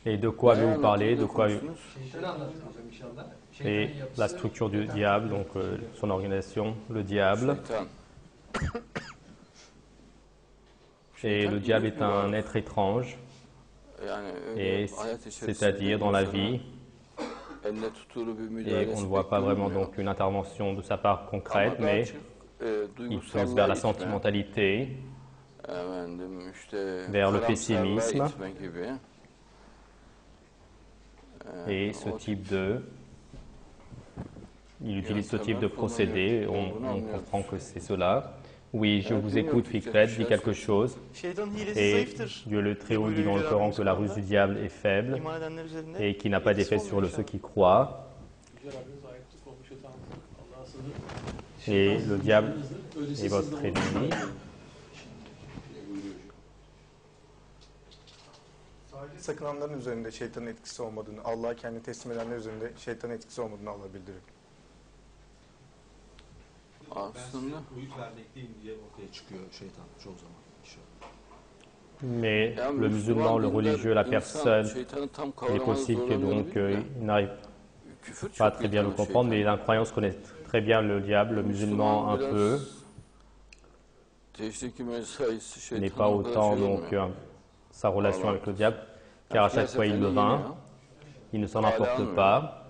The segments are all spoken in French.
Et de quoi avez-vous parlé, de quoi Şeytanı anlatın hocam inşallah. et Şeytanın yapısı. la structure du diable, donc son organisation, le diable. Şeytan. Et le diable est un être étrange, Yani et hayat içerisinde c'est-à-dire dans la vie, elle tuttuğu bir et müdahalesi on ne voit pas vraiment beklenmiyor. donc une intervention de sa part concrète, Ama daha mais çok, il pousse duygusallığa vers la itme, sentimentalité, efendim işte vers le karamsarlığa pessimisme. itme gibi. Et ce type de, il utilise ce type de procédé, on comprend que c'est cela. Oui, je vous écoute, Fikret, dis quelque chose. Şeytanın hilesi Et zayıftır. Dieu le Très-Haut dit dans le Coran que la ruse du diable est faible İman edenler üzerinde et qu'il n'a pas d'effet sur ceux qui croient. Et le diable est votre ennemi. Sadece sakınanların üzerinde şeytanın etkisi olmadığını, Allah'a kendini teslim edenler üzerinde şeytanın etkisi olmadığını Allah bildirir. Aslında Uyut vermekteyim diye ortaya çıkıyor şeytan çoğu zaman. Mais yani le musulman, le religieux, la insan personne, şeytanı tam il est kavramada possible que donc zorlanabilir de, il n'arrive küfür pas çok très bien le iyi comprendre, mais şeytan. l'incroyance connaît très bien le diable, le musulman un peu, Teşriki mesaisi n'est şeytan pas o kadar autant şey donc olmuyor. sa relation avec le diable, car à chaque fois il le vainc, il ne s'en emporte pas.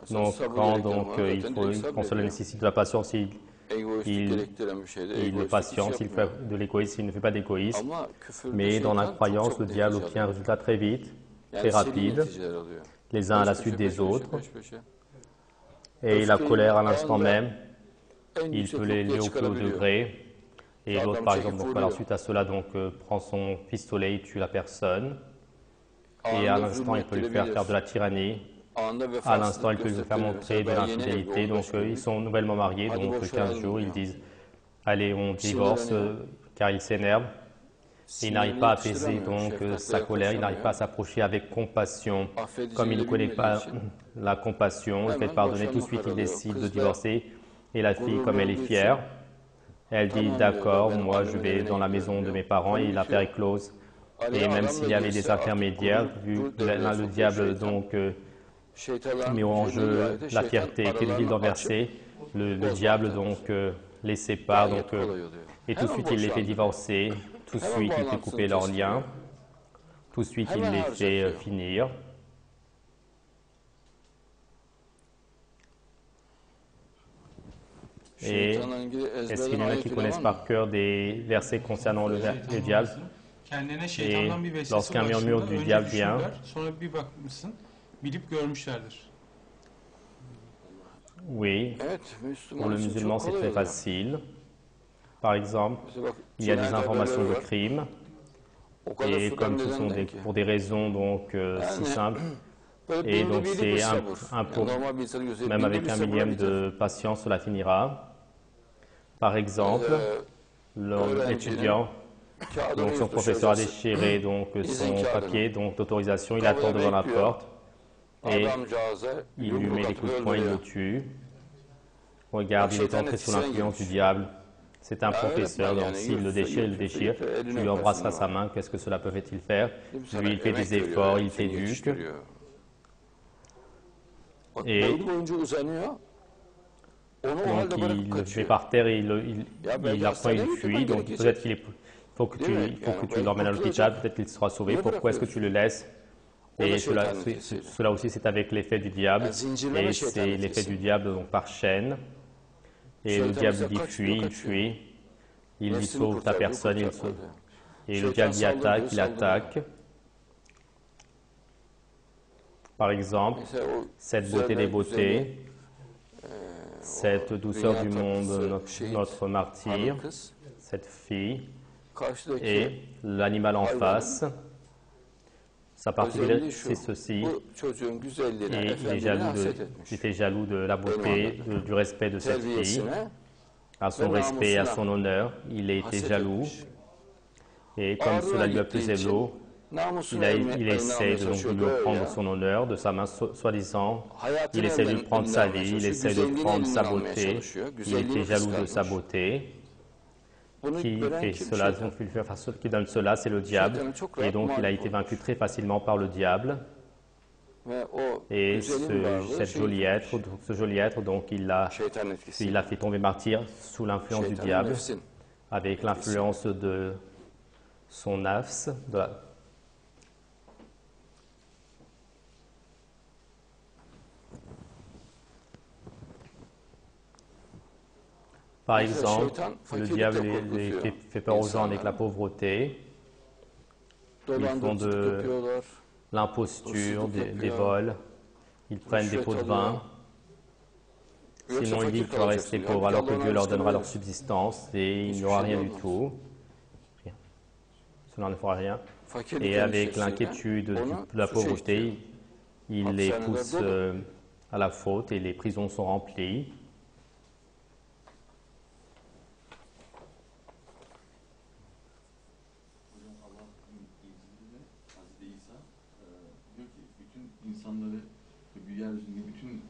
Mesela Donc sabır quand gerektiren donc, var, il zaten faut, direkt quand cela sabrediyor. nécessite de la patience, Egoistlik il- gerektiren bir şeyde il est egoistlik patient, hiç s'il yapmıyor. fait de l'égoïsme, il ne fait pas d'égoïsme. Ama küfürde Mais dans la şeytan çok croyance, çok le diable netice obtient un alıyor. résultat très vite, Yani très seri rapide, neticeler alıyor. les uns à la Peş suite peşe, des peş autres. peşe, peş peşe. Et la colère à l'instant Öfkeyi même, en il yüksek peut l'élever noktaya au plus haut çıkarabiliyor. degré. Et l'autre, par exemple, donc, voilà, vuruyor. suite à cela, donc, prend son pistolet, il tue la personne. Et à Anında l'instant, il peut lui faire faire de la tyrannie. Anında À l'instant, il vefasızlık peut lui faire gösterebilir. montrer de Mesela ben yeni l'infidélité. evli Donc, 15 ils günlük. sont nouvellement mariés, Hadi donc 15 boşanalım jours, ils diyor. disent allez, on divorce, car il s'énerve. Il n'arrive pas à apaiser donc sa colère, il n'arrive pas à s'approcher avec compassion. Comme il ne connaît pas la compassion, le fait de pardonner, tout de suite il décide de divorcer. Et la fille, comme elle est fière, elle dit d'accord, moi je vais dans la maison de mes parents et l'affaire est close. Et même s'il y avait des intermédiaires, vu que le diable donc met en jeu la fierté et qu'il dit d'enverser, le diable donc les sépare, donc, et tout de suite il les fait divorcer, tout de suite il fait couper leurs liens, tout de suite il les fait finir. Et est-ce qu'il y en a qui connaissent par cœur des versets concernant le diable? Kendine şeytandan bir vesvese lorsqu'un murmure ulaştığında du önce diable vient, düşünürler, sonra bir bakmışsın, bilip görmüşlerdir. Oui, Evet, pour le Müslüman için musulman çok c'est kolay très oluyor. facile. Par exemple, Mesela bak, il y a des cinayet informations de haberleri var. crimes, O kadar et sudan comme ce sont neden ki? pour des raisons donc si simples, Böyle et binde donc birlik c'est bir un sabır. pour- Yani normal bir insanın gözü même binde avec bir un sabırla millième biter. de patience, cela finira. Par exemple, l'étudiant, Kağıdını donc son yurt professeur a dışı déchiré donc son papier donc d'autorisation, il attend devant la porte et adamcağıza il lui met des coups de poing, il le tue. Regarde, il est entré sous l'influence du diable. C'est un professeur, donc s'il le déchire, il le déchire. Tu lui embrasseras sa main, qu'est-ce que cela peut-il faire? Lui, il fait des efforts, il t'éduque. Et donc il le met par terre et il apprend, il fuit. Donc peut-être qu'il faut que tu l'emmènes à l'hôpital, peut-être qu'il sera sauvé. Pourquoi est-ce que tu le laisses? Et cela aussi, c'est avec l'effet du diable. Et c'est l'effet du diable donc, par chaîne. Et le diable dit fuis, il fuit. Il dit sauve ta personne, il sauve. Et le diable dit attaque, il attaque. Par exemple, cette beauté des beautés, cette douceur du monde, notre martyr, cette fille, et l'animal en face, sa particularité, c'est ceci, et il était jaloux de la beauté, du respect de cette fille, à son respect et à son honneur, il a été jaloux, et comme cela lui a plu l'eau, il essaie de lui prendre son honneur de sa main, soi-disant, il essaie de prendre sa vie, il essaie de prendre sa beauté, il était jaloux de sa beauté, qui fait cela, donc qui donne cela, c'est le diable. Et donc il a été vaincu très facilement par le diable. Et ce joli être, donc il a fait tomber martyr sous l'influence du diable, avec l'influence de son nafs. Par exemple, le diable fait peur aux gens avec la pauvreté. Ils font de l'imposture, des vols. Ils prennent des pots de vin. Sinon, il dit qu'il va rester pauvre alors que Dieu leur donnera leur subsistance et il n'y aura rien du tout. Rien. Cela ne fera rien. Et avec l'inquiétude de la pauvreté, il les pousse à la faute et les prisons sont remplies. İnsanları ve yeryüzündeki bütün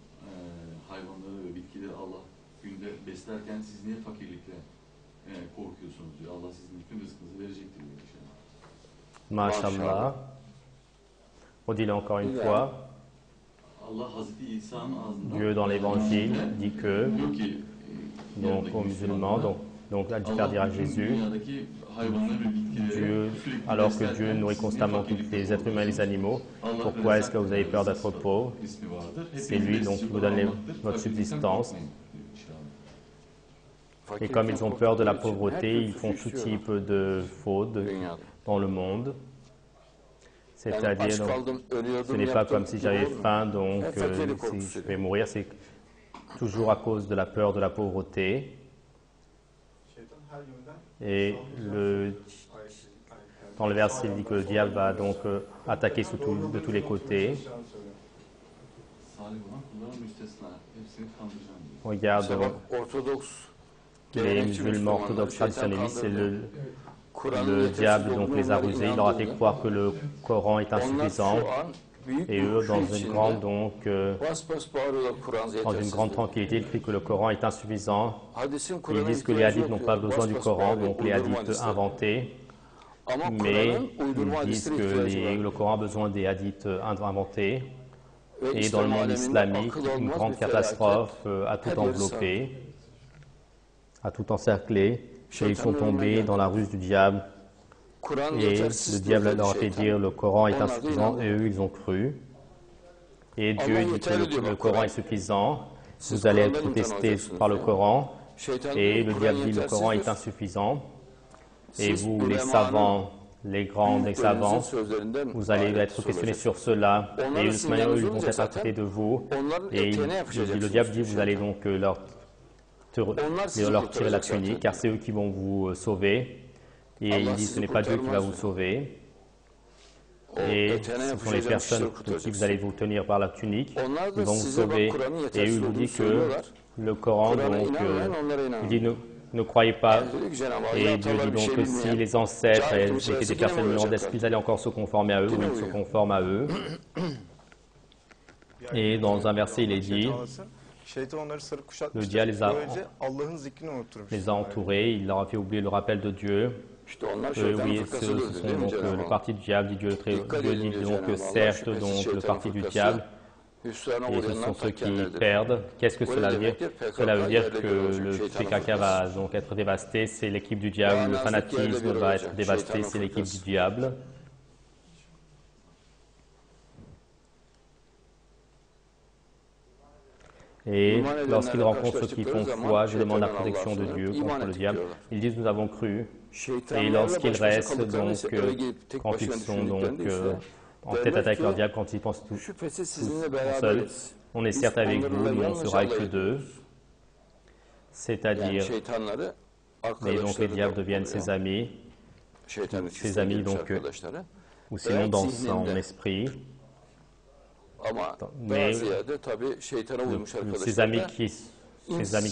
hayvanları ve bitkileri Allah günde beslerken siz niye fakirlikle korkuyorsunuz diyor. Allah sizin bütün rızkınızı verecektir diyor inşallah. Masha'Allah. Redis-le encore une fois. Allah Hazreti İsa'nın ağzından Dieu dans l'évangile dit que diyor ki donc aux musulmans, donc à dire à Jésus, Dieu, alors que Dieu nourrit constamment tous les êtres humains et les animaux, pourquoi est-ce que vous avez peur d'être pauvre? C'est lui donc qui vous donne votre subsistance. Et comme ils ont peur de la pauvreté, ils font tout type de fautes dans le monde. C'est-à-dire, ce n'est pas comme si j'avais faim, donc si je vais mourir, c'est toujours à cause de la peur de la pauvreté. Et dans le verset, il dit que le diable va donc attaquer de tous les côtés. Regarde les musulmans orthodoxes traditionnalistes, c'est le diable donc les a rusés. Il leur a fait croire que le Coran est insuffisant. Et eux, dans une grande tranquillité, ils crient que le Coran est insuffisant. Ils disent que les hadiths n'ont pas besoin du Coran, donc les hadiths inventés. Mais ils disent que le Coran a besoin des hadiths inventés. Et dans le monde islamique, une grande catastrophe a tout enveloppé, a tout encerclé. Et ils sont tombés dans la ruse du diable. Et le diable leur a fait dire le Coran est insuffisant et eux ils ont cru. Et Dieu dit que le Coran est suffisant, vous allez être testés par le Coran. Et le diable dit le Coran est insuffisant. Et vous les savants, les savants, vous allez être questionnés sur cela. Et de toute manière, eux, ils vont être à côté de vous. Et le diable dit vous allez donc leur tirer la tunique car c'est eux qui vont vous sauver. Et il dit ce n'est pas Dieu qui va vous sauver. Et ce sont les personnes qui vous allez vous tenir par la tunique, ils vont vous sauver. Et il vous dit que le Coran, donc, il dit ne croyez pas. Et Dieu dit donc que si les ancêtres étaient des personnes ignorantes, est-ce qu'ils allaient encore se conformer à eux ou ils se conforment à eux? Et dans un verset, il est dit le diable les a entourés, il leur a fait oublier le rappel de Dieu. Oui, ce sont donc le parti du diable, dit Dieu dit donc certes donc le parti du diable, et ce sont ceux qui perdent. Qu'est-ce que cela veut dire? Cela veut dire que le PKK va donc être dévasté, c'est l'équipe du diable, le fanatisme va être dévasté, c'est l'équipe du diable. Et lorsqu'ils rencontrent ceux qui font foi, je demande la protection de Dieu contre le diable. Ils disent nous avons cru. Et lorsqu'ils restent, donc, quand ils sont donc en tête à tête avec leur diable, quand ils pensent tous seuls, on est certes avec vous, mais on sera avec eux deux. C'est-à-dire, et donc les diables deviennent ses amis donc, ou sinon dans son esprit. Mais ces amis qui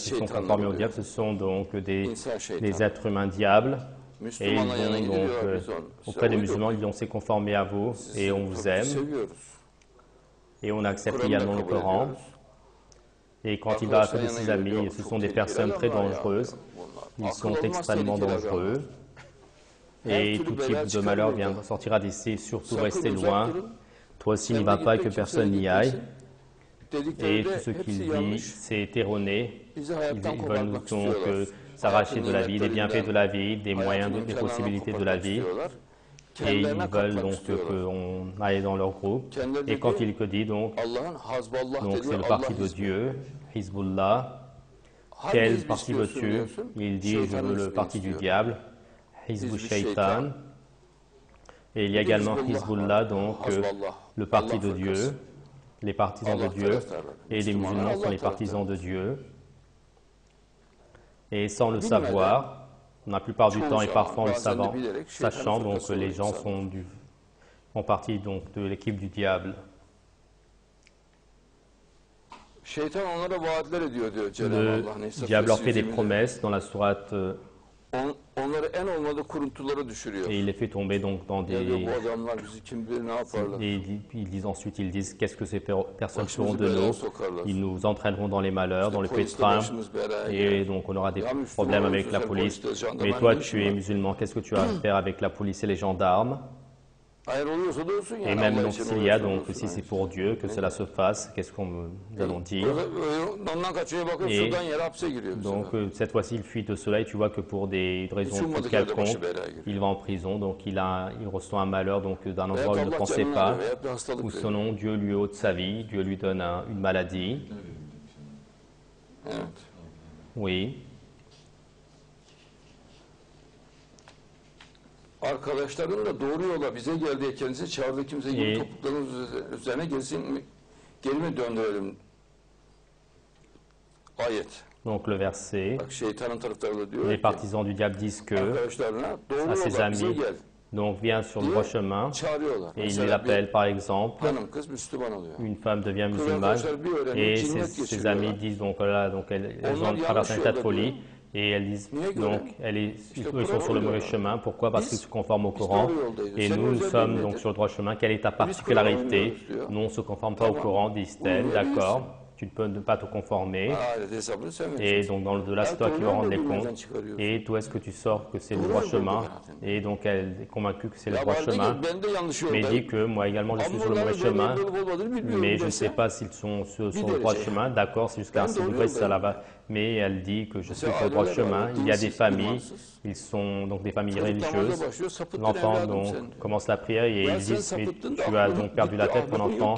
sont conformés au diable, ce sont donc des êtres humains diables. Et ils vont donc, auprès des musulmans, ils vont se conformer à vous et on vous aime. Et on accepte également le Coran. Et quand il va à côté de ses amis, ce sont des personnes très dangereuses. Ils Akıl sont olmaz extrêmement tehlikeler dangereux. Et tout type de malheur sortira d'ici, surtout restez loin. Toi aussi n'y vas pas, que personne n'y aille. Et tout ce qu'il dit, c'est erroné. Ils veulent nous donc s'arracher de la vie, des bienfaits de la vie, des moyens, des possibilités de la vie. Et ils veulent donc qu'on aille dans leur groupe. Et quand il te dit donc c'est le parti de Dieu, Hizbullah, quel parti veux-tu? Il dit, je veux le parti du diable, Hizbu Shaitan. Et il y a également Hizbullah, donc le parti de Dieu, les partisans de Dieu, et les musulmans sont les partisans de Dieu. Et sans le savoir, la plupart du temps et parfois en le sachant, donc les gens font partie donc de l'équipe du diable. Le diable leur fait des promesses dans la sourate et il les fait tomber donc dans des... Et ils disent ensuite, qu'est-ce que ces personnes feront de nous? Ils nous entraîneront dans les malheurs, dans le pétrin, et donc on aura des problèmes avec la police. Mais toi, tu es musulman, qu'est-ce que tu as à faire avec la police et les gendarmes? Et même donc s'il y a, donc si c'est pour Dieu que cela se fasse, qu'est-ce qu'on nous allons dire? Et donc cette fois-ci il fuit de cela et tu vois que pour des raisons quelconques, il va en prison, donc il reçoit un malheur donc d'un endroit où il ne pensait pas, où selon Dieu lui ôte sa vie, Dieu lui donne une maladie. Oui. Arkadaşların da doğru yola bize geldiği kendisi çağırdığı kimse gibi topukların üzerine geri mi döndürelim? Ayet. Donc le verset, Bak şeytanın taraftarı da diyor les partisans du diable disent que à ses amis, donc viens sur le droit chemin, et il l'appelle par exemple, une femme devient musulmane, et ses amis disent donc voilà, donc elles ont traversé un état de folie. Et elles disent, donc, ils sont sur le mauvais chemin. Pourquoi? Parce qu'ils se conforment au Coran. Et nous sommes donc sur le droit chemin. Quelle est ta particularité? Nous, on ne se conforme pas au Coran, disent-elles. D'accord, tu ne peux pas te conformer. Et donc, dans l'au-delà, c'est toi qui vas rendre les comptes. Et d'où est-ce que tu sors que c'est le droit chemin? Et donc, elle est convaincue que c'est le droit chemin. Mais dit que moi également, je suis sur le mauvais chemin. Mais je ne sais pas s'ils sont sur le droit chemin. D'accord, c'est jusqu'à un certain degré, ça là va. Mais elle dit que je suis sur le droit chemin. Il y a des familles, ils sont donc des familles religieuses. L'enfant donc commence la prière et ils disent mais tu as donc perdu la tête, ton enfant.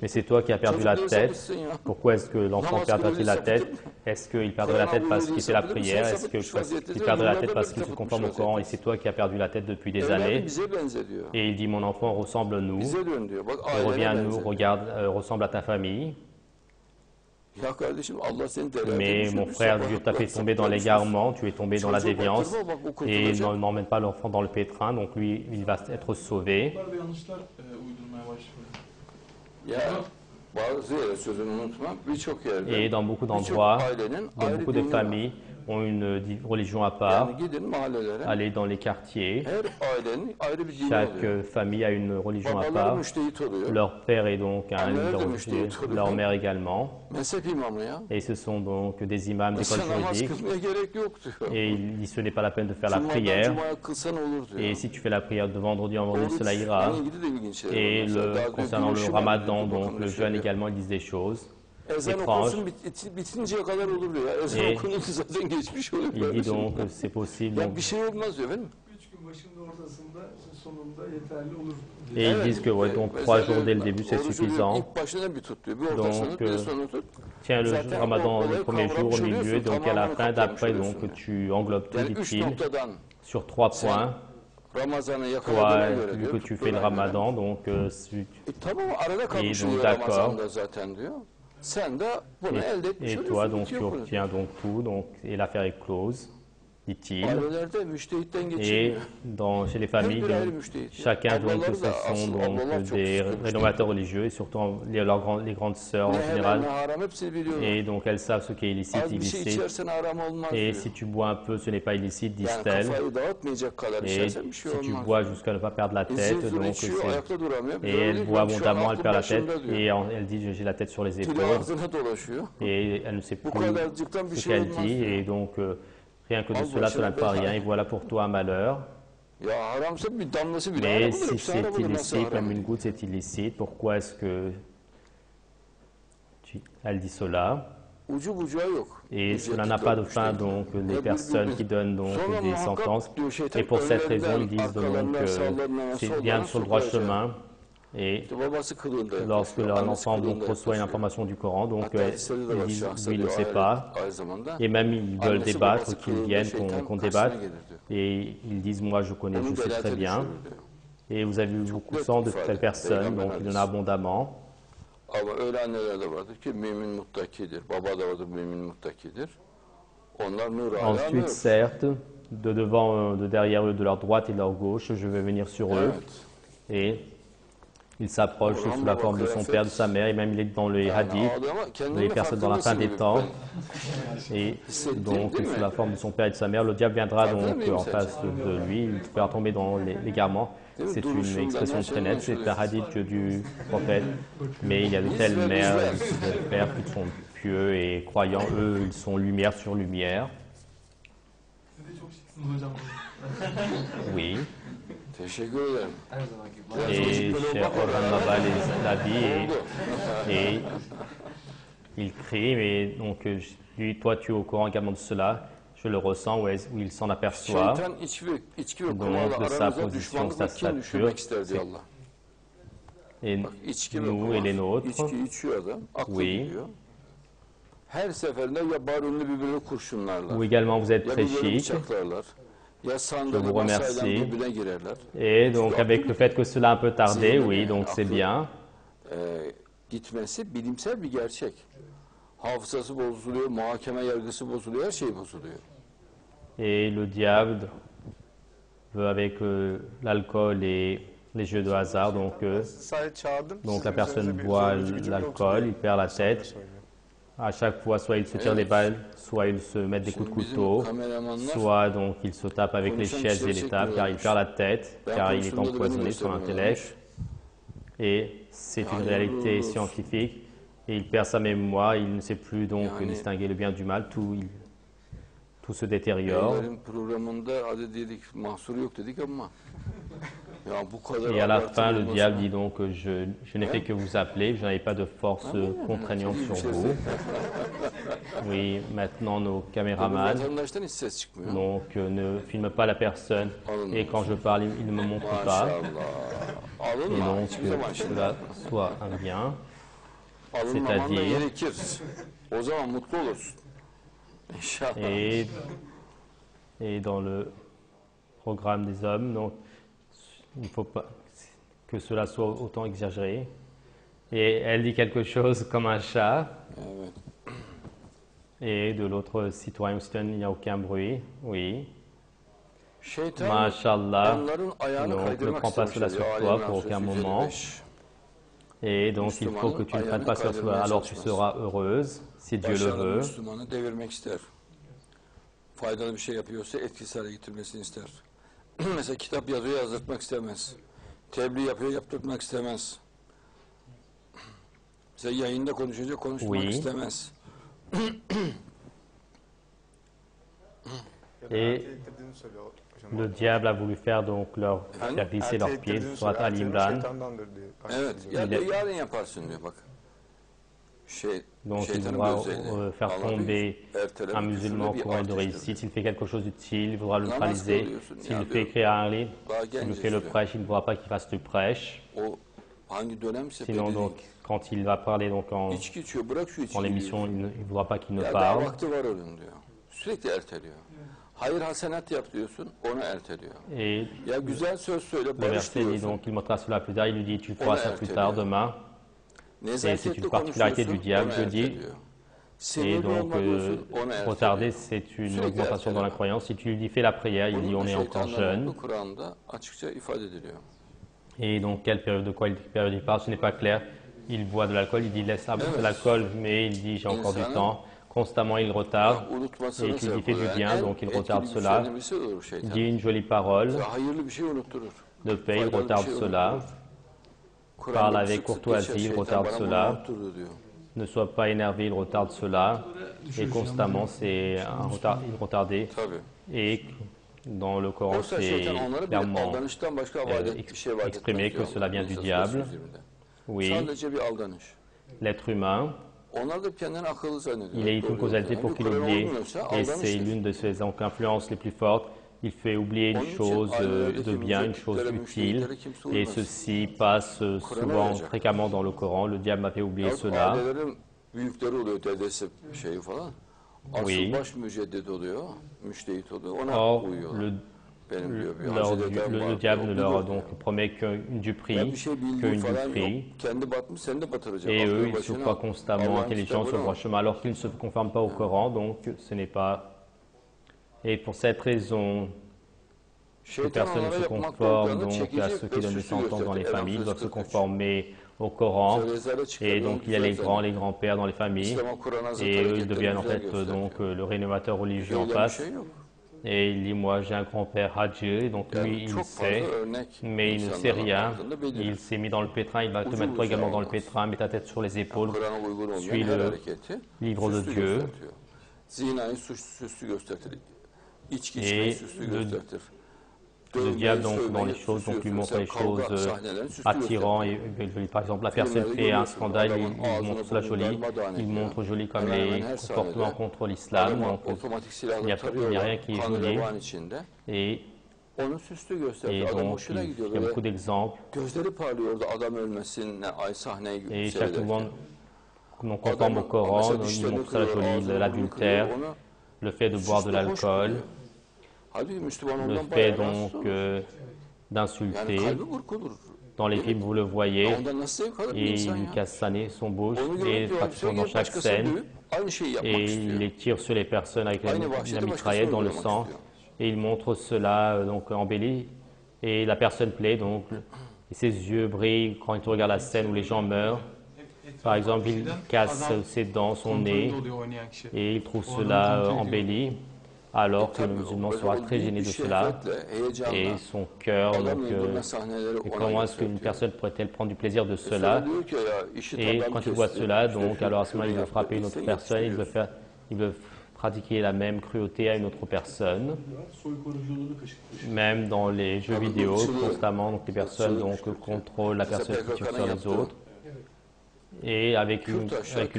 Mais c'est toi qui as perdu la tête. Pourquoi est-ce que l'enfant perdrait la tête? Est-ce qu'il perdrait la tête parce qu'il fait la prière? Est-ce qu'il perdrait la tête parce qu'il se conforme au Coran et c'est toi qui as perdu la tête depuis des années? Et il dit mon enfant ressemble à nous. Il revient à nous, regarde, ressemble à ta famille. Mais mon frère, Dieu t'a fait tomber dans l'égarement, tu es tombé dans la déviance et n'emmène pas l'enfant dans le pétrin, donc lui, il va être sauvé. Et dans beaucoup d'endroits, dans beaucoup de familles, ont une religion à part, aller dans les quartiers. Chaque famille a une religion à part. Leur père est donc un leader religieux, leur mère également. Et ce sont donc des imams d'école juridique. Et il dit ce n'est pas la peine de faire la prière. Et si tu fais la prière de vendredi en vendredi, cela ira. Et concernant le ramadan, donc le jeûne également, ils disent des choses étranges. Et il dit donc que c'est possible. Donc, et ils disent que donc 3 jours dès le début c'est suffisant. Donc tiens le ramadan le premier jour au milieu, donc à la fin d'après donc tu englobes tout, dit-il, sur 3 points. Toi, vu que tu fais le ramadan, donc et donc d'accord. Et toi, donc, tu obtiens donc tout, donc, et l'affaire est close, dit-il. Et chez les familles, donc, chacun, donc, ce sont donc des rénovateurs religieux, et surtout les grandes sœurs en général. Et donc, elles savent ce qui est illicite, illicite. Et si tu bois un peu, ce n'est pas illicite, disent-elles. Et si tu bois jusqu'à ne pas perdre la tête, donc, et elle boit abondamment, elle perd la tête, et elle dit j'ai la tête sur les épaules. Et elle ne sait plus ce qu'elle dit, et donc Rien que de cela, cela ne peut rien, et voilà pour toi un malheur. Ya haramsa bir damlası bile Mais haram si olur. Hepsi c'est haram olur. Nasıl illicite, haram même une olur? goutte c'est illicite, pourquoi est-ce que elle dit cela? Ucu bucağı yok. Et cela n'a pas de fin, donc les personnes qui donnent donc des sentences. Et pour cette raison, ils disent donc que c'est bien sur le droit chemin. Et Babası kılığında. lorsque leur enfant donc reçoit une information du Coran, donc ils disent oui, il ne sait pas. Et même ils veulent débattre, qu'ils viennent, qu'on débatte. Et ils disent moi je connais, je sais très bien. Et vous avez vu beaucoup de telles personnes, donc il y en a abondamment. Ama öyle anneler de vardır ki mümin muttakidir. Baba da vardır mümin muttakidir. Onlar nur ala Ensuite, nur. certes, de devant, de derrière eux, de leur droite et de leur gauche, je vais venir sur eux. Evet. Et il s'approche sous la forme de son père, de sa mère, et même il est dans les hadiths, Adama kendini les personnes dans la fin des temps. Ben, Et donc, sous la forme de son père et de sa mère, le diable viendra donc en face de lui, il fera tomber dans l'égarement. C'est une expression très nette, c'est un hadith du prophète. Mais il y a de telles mères et de tels pères qui sont pieux et croyants, eux, ils sont lumière sur lumière. Oui. Teşekkür ederim. Et cher Orhan Baba l'a dit et il crie, mais donc lui, toi tu es au courant également de cela, je le ressens où il s'en aperçoit. Şeytan içki ve Donc, kumarla de sa aramıza position, düşmanlıkla sa kin stature, düşürmek ister diyor Allah. Et Bak içki ve nous et les kumar. nôtres, İçki içiyor adam. Aklı Oui. gidiyor. Her seferinde ya barunlu birbirini kurşunlarlar. où également vous êtes Ya très birbirini chic. bıçaklarlar. Ya Je sandalye vous masayla remercie. birbirine girerler. Et donc avec le fait que cela a un peu tardé, oui, donc c'est bien. Gitmesi bilimsel bir gerçek. Hafızası bozuluyor, muhakeme yargısı bozuluyor, her şey bozuluyor. Et le diable veut avec l'alcool et les jeux de hasard, Sadece çağırdım. donc Sizin la personne üzerinize bir boit zorlayıcı bir cümle l'alcool, oturuyor. il perd la tête. Söylüyor. À chaque fois, soit il se tire des balles, soit il se met des coups de Şimdi bizim couteau, kameramanlar soit donc il se tape avec les chaises et les tables car il perd la tête, car il est empoisonné son intellect. Et c'est une réalité scientifique. Et il perd sa mémoire, il ne sait plus donc distinguer le bien du mal, tout se détériore. Beylerin programında adı dedik, mahsuru yok dedik ama ya bu kadar Et à la abartılı fin, le olmasına- diable dit donc que je n'ai fait que vous appeler, je n'avais pas de force contraignante sur vous. Oui, maintenant nos Bu caméramans vatandaştan hiç ses çıkmıyor. donc ne filment pas la personne et quand je parle, ils ne me montrent pas. Maşallah. Et Alınma donc hiçbir zaman que şimdi. cela soit un bien. Alınmaman da c'est-à-dire- gerekir. O zaman mutlu olursun. İnşallah. Et dans le programme des hommes, donc il ne faut pas que cela soit autant exagéré. Et elle dit quelque chose comme un chat. Evet. Et de l'autre citoyen ou citoyenne, il n'y a aucun bruit. Oui. Şeytan Masha'Allah. onların ayağını Donc ne kaydırmak prends pas cela istemiş. sur toi pour aucun moment. Et donc il faut que tu ne prennes pas sur toi, alors tu seras heureuse, si Dieu le Başarılı veut. Müslümanı devirmek ister. Faydalı bir şey yapıyorsa etkisiz hale getirmesini ister. Mesela kitap yazıyor, yazdırtmak istemez. Tebliğ yapıyor, yaptırtmak istemez. Mesela yayında konuşacak, konuşmak Oui. istemez. Et le diable a voulu faire donc faire glisser leurs pieds, soit à l'Imran. Evet, yarın yaparsın diyor bak. Donc il Şeytanın voudra bir özelliği. faire Allah tomber bir erteleme, un musulman au küfürde bir courant de artıştır. réussite. S'il fait quelque chose d'utile, il voudra le Namaz neutraliser. kılıyorsun, S'il ya fait diyor. écrire un livre, Daha s'il genç fait le istiyor. prêche, il ne voudra pas qu'il fasse le prêche. O hangi dönemse Sinon, belli donc, değil. quand il va parler donc İçki içiyor, bırak şu en içkiyi. émission, il ne voudra pas qu'il ne Ya daha parle. vakti var onun diyor. Sürekli erteliyor. Hayır hasenat yap diyorsun, onu erteliyor. Et Ya güzel söz söyle, le barış verset dit diyorsun. donc, il montrera cela plus tard, il lui dit, tu feras ça plus tard, demain. Et c'est une particularité du diable, je dis. Et donc, retarder, c'est une augmentation dans la croyance. Si tu lui dis fais la prière, il dit on est encore jeune. Kur'an'da açıkça ifade ediliyor. Et donc, quelle période, de quoi période il parle, ce n'est pas clair. Il boit de l'alcool, il dit laisse l'alcool, mais il dit j'ai encore du temps. Constamment, il retarde. Unutmasını Et tu lui fais du sebep bien, oluyor. donc il En retarde etkili cela. güçlendirmesi olur Il şeytan. dit une jolie parole, Ya hayırlı bir şey unutturur. de paix, il Faydalı bir retarde şey cela. unutturur. Kur'an'da Parle avec sık sık courtoisie, geçer, il şeytan retarde bana bunu cela. unutturdu diyor. ne sois pas énervé, il retarde cela. Et constamment, c'est il retardé. Tabii. Et dans le Coran, Oysa c'est şeytan onlara bir clairement aldanıştan başka ibadet bir şey vaat exprimé etmez que diyor cela vient du Allah diable. sözlerinde. Oui, Sadece bir aldanış. l'être humain, Onlar da kendini akıllı zannediyor. il est une causalité pour qu'il oublie. Et c'est aldanıştır. l'une de ses influences les plus fortes. Il fait oublier une chose de bien, une chose utile. Et ceci passe souvent fréquemment dans le Coran. Le diable m'a fait oublier Yahut cela. ailelerin büyükleri oluyor, dedesi şeyi falan. Asıl Oui. baş müceddit oluyor, müştehit oluyor. Ona Or, uyuyorlar. Benim diyor bir le Hazreti Edem var diable diyor, ne biliyor leur diyor. donc promet qu'une Ya duperie, bir şey bildiği qu'une falan yok. duperie. Kendi batmış, seni de batıracak. Et Aklı eux, ils se başına croient constamment Allah'ın intelligents sur le kitabına droit chemin, alors qu'ils ne se conforment pas au Coran, donc ce n'est pas. Et pour cette raison, les Şeytan personnes onlara se yapmakta conforment olduklarını donc à çekecek ceux ve qui donnent des süslü sentences dans les gösterecek. familles, Elham doivent se 43. conformer au Coran. Rezale Et çıkarıyor, donc il y a les güzel grands, les grands-pères dans les familles. İslam'a Kur'an'a zıt Et eux, ils hareketleri deviennent en güzel fait gösteriyor. donc le rénovateur religieux en Öyle bir face. şey yok. Et il dit, moi j'ai un grand-père Hadji, donc lui Yani il çok sait, fazla örnek mais il ne sait insanların rien. hakkında belirli. Il s'est mis dans le pétrin, il va te mettre toi également dans le pétrin, mets ta tête sur les épaules. Kur'an'a uygun olmayan Suis her le hareketi livre de süslü Dieu. göstertiyor. Zinayı süslü göstertir. İçki Et içmeyi süslü le- göstertir. Le Dövmeyi, diable, donc, dans sövmeyi les choses, süslü donc, lui göstertir. montre les Mesela kavga choses sahnelerini süslü attirantes. göstertir. Et, par exemple, la personne fait un scandale, il montre cela joli. Il montre joli comme les comportements contre l'islam. Adamı Donc, otomatik il silahla n'y a tarıyorlar. rien qui est Kanı joli. revan içinde. Et, Onu süslü göstertir. Adam donc, hoşuna gidiyor. il y a Böyle beaucoup d'exemples. gözleri parlıyor da adam ölmesine, ay sahneyi Et chaque seyrederken. monde, on conforme au Coran, il montre cela joli, l'adultère, le fait de boire de l'alcool, Halbuki Müslüman le ondan fait bayağı rahatsız donc olur. Yani d'insulter. kalbi burkulur. Dans les films, vous le voyez, Ondan nasıl zevk alır bir et insan il ya? casse sa nez, son bouche, Onu et görüp diyor, pratiquement dans chaque başkasını scène, dövüp aynı şeyi yapmak et istiyor. il les tire sur les personnes avec Aynı la vahşeti mitraillette dans le başkasına sang, uygulamak istiyor. et il montre cela donc embelli, et la personne plaît, donc et ses yeux brillent quand il regarde la scène où les gens meurent. Par exemple, il casse ses dents, son nez, Kontrolde oluyor oynayan kişi. et il trouve O cela adamı kontrol ediyor. embelli, alors que le Tabii, musulman böyle sera o très büyük gêné bir de cela, şehvetle, heyecanla et son cœur, adam donc, öldürme sahneleri et ona comment est-ce qu'une gösteriyor. personne pourrait-elle prendre du plaisir de Sonra cela? diyor ki ya işi Et adam quand il voit kesti, cela, işte donc şu alors à ce moment, il şunu veut frapper une yaptı, autre personne, il veut pratiquer la même cruauté à une autre personne. Soykuruculuğunu kışkırtmış. Même dans les jeux vidéo, constamment, donc les personnes donc, contrôlent la personne qui tire sur les autres. Et avec une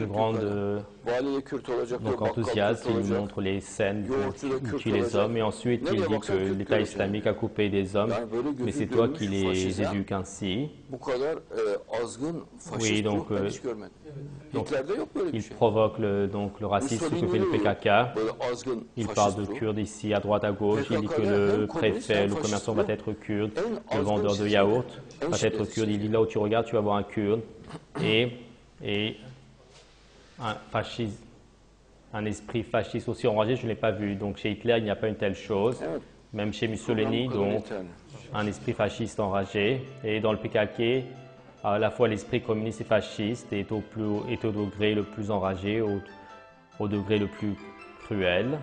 grande Valiye Kürt olacak diyor, donc, bakkal Kürt enthousiasme, il olacak. montre les scènes Yoğurtçu da qui Kürt tuent les olacak. hommes. Et ensuite, il dit que l'État islamique a coupé des hommes, Yani böyle mais gözü c'est toi dönmüş qui les faşizm éduques ainsi. bu kadar azgın faşist Oui, donc, ruh ben hiç görmedim. Hitler'de yok böyle bir Il şey. provoque donc, le racisme que fait le PKK. Böyle azgın Il parle faşist de ruh. Kurdes ici, à droite, à gauche. Il dit que le préfet, le commerçant va être kurde, le vendeur de yaourt va être kurde. Il dit là où tu regardes, tu vas voir un kurde. Et un esprit fasciste aussi enragé, je ne l'ai pas vu. Donc chez Hitler, il n'y a pas une telle chose. Evet. Même chez Mussolini, Program bu kadar donc yeterli. un esprit fasciste enragé. Et dans le PKK, à la fois l'esprit communiste et fasciste est au degré le plus enragé, au degré le plus cruel.